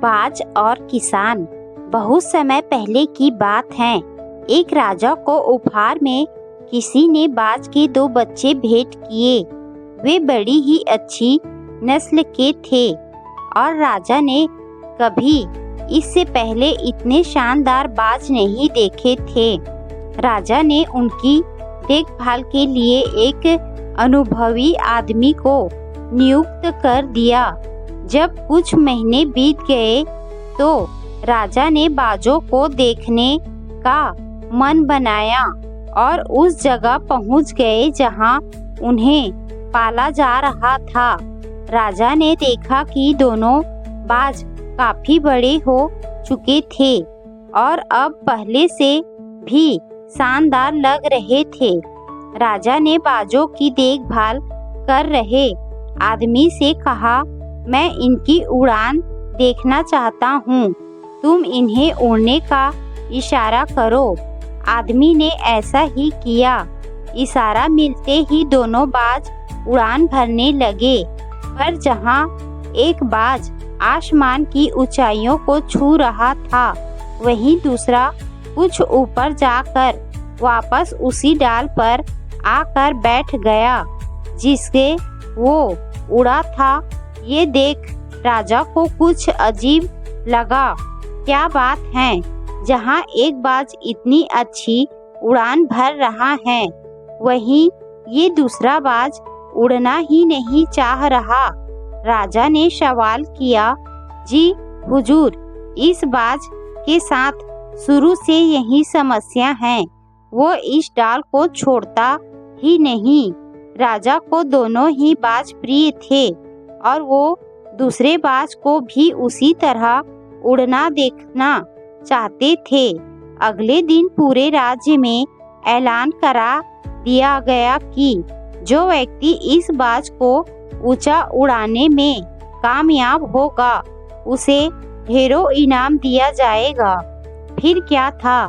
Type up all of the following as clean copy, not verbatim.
बाज और किसान। बहुत समय पहले की बात है। एक राजा को उपहार में किसी ने बाज के 2 बच्चे भेंट किए। वे बड़ी ही अच्छी नस्ल के थे और राजा ने कभी इससे पहले इतने शानदार बाज नहीं देखे थे। राजा ने उनकी देखभाल के लिए एक अनुभवी आदमी को नियुक्त कर दिया। जब कुछ महीने बीत गए तो राजा ने बाजों को देखने का मन बनाया और उस जगह पहुंच गए जहां उन्हें पाला जा रहा था। राजा ने देखा कि दोनों बाज काफी बड़े हो चुके थे और अब पहले से भी शानदार लग रहे थे। राजा ने बाजों की देखभाल कर रहे आदमी से कहा, मैं इनकी उड़ान देखना चाहता हूँ, तुम इन्हें उड़ने का इशारा करो। आदमी ने ऐसा ही किया। इशारा मिलते ही दोनों बाज उड़ान भरने लगे, पर जहाँ एक बाज आसमान की ऊंचाइयों को छू रहा था, वहीं दूसरा कुछ ऊपर जाकर वापस उसी डाल पर आकर बैठ गया जिससे वो उड़ा था। ये देख राजा को कुछ अजीब लगा। क्या बात है, जहाँ एक बाज इतनी अच्छी उड़ान भर रहा है, वहीं ये दूसरा बाज उड़ना ही नहीं चाह रहा। राजा ने सवाल किया, जी हुजूर, इस बाज के साथ शुरू से यही समस्या है, वो इस डाल को छोड़ता ही नहीं। राजा को दोनों ही बाज प्रिय थे और वो दूसरे बाज को भी उसी तरह उड़ना देखना चाहते थे। अगले दिन पूरे राज्य में ऐलान करा दिया गया कि जो व्यक्ति इस बाज को ऊंचा उड़ाने में कामयाब होगा, उसे ढेरों इनाम दिया जाएगा। फिर क्या था,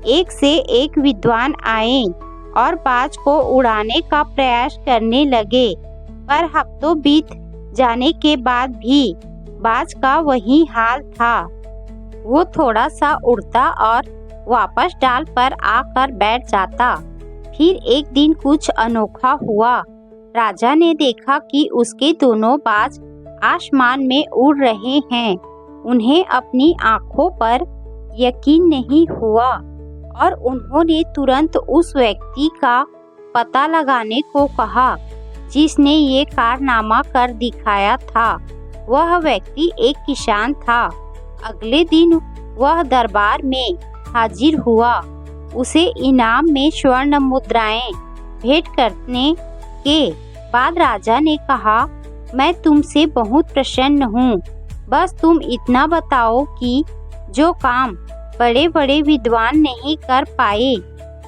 एक से एक विद्वान आए और बाज को उड़ाने का प्रयास करने लगे, पर हफ्तों बीत जाने के बाद भी बाज का वही हाल था। वो थोड़ा सा उड़ता और वापस डाल पर आकर बैठ जाता। फिर एक दिन कुछ अनोखा हुआ। राजा ने देखा कि उसके दोनों बाज आसमान में उड़ रहे हैं। उन्हें अपनी आंखों पर यकीन नहीं हुआ और उन्होंने तुरंत उस व्यक्ति का पता लगाने को कहा जिसने ये कारनामा कर दिखाया था। वह व्यक्ति एक किसान था। अगले दिन वह दरबार में हाजिर हुआ। उसे इनाम में स्वर्ण मुद्राएं भेंट करने के बाद राजा ने कहा, मैं तुमसे बहुत प्रसन्न हूँ। बस तुम इतना बताओ कि जो काम बड़े बड़े विद्वान नहीं कर पाए,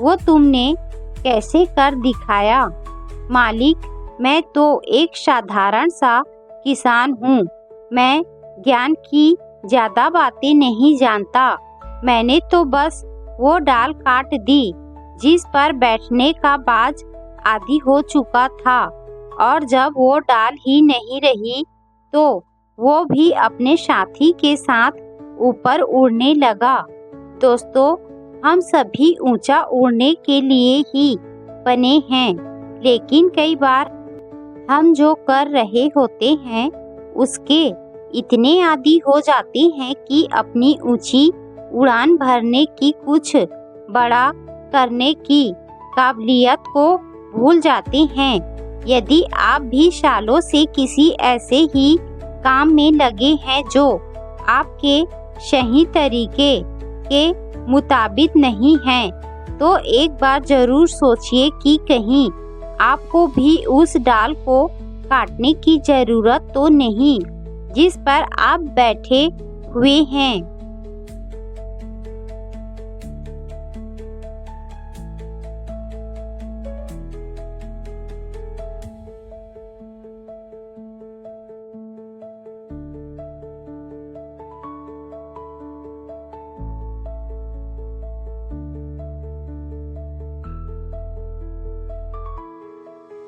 वो तुमने कैसे कर दिखाया। मालिक, मैं तो एक साधारण सा किसान हूँ। मैं ज्ञान की ज्यादा बातें नहीं जानता। मैंने तो बस वो डाल काट दी जिस पर बैठने का बाज आदी हो चुका था, और जब वो डाल ही नहीं रही तो वो भी अपने साथी के साथ ऊपर उड़ने लगा। दोस्तों, हम सभी ऊंचा उड़ने के लिए ही बने हैं, लेकिन कई बार हम जो कर रहे होते हैं उसके इतने आदी हो जाते हैं कि अपनी ऊंची उड़ान भरने की, कुछ बड़ा करने की काबिलियत को भूल जाते हैं। यदि आप भी सालों से किसी ऐसे ही काम में लगे हैं जो आपके सही तरीके के मुताबिक नहीं है, तो एक बार जरूर सोचिए कि कहीं आपको भी उस डाल को काटने की जरूरत तो नहीं जिस पर आप बैठे हुए हैं।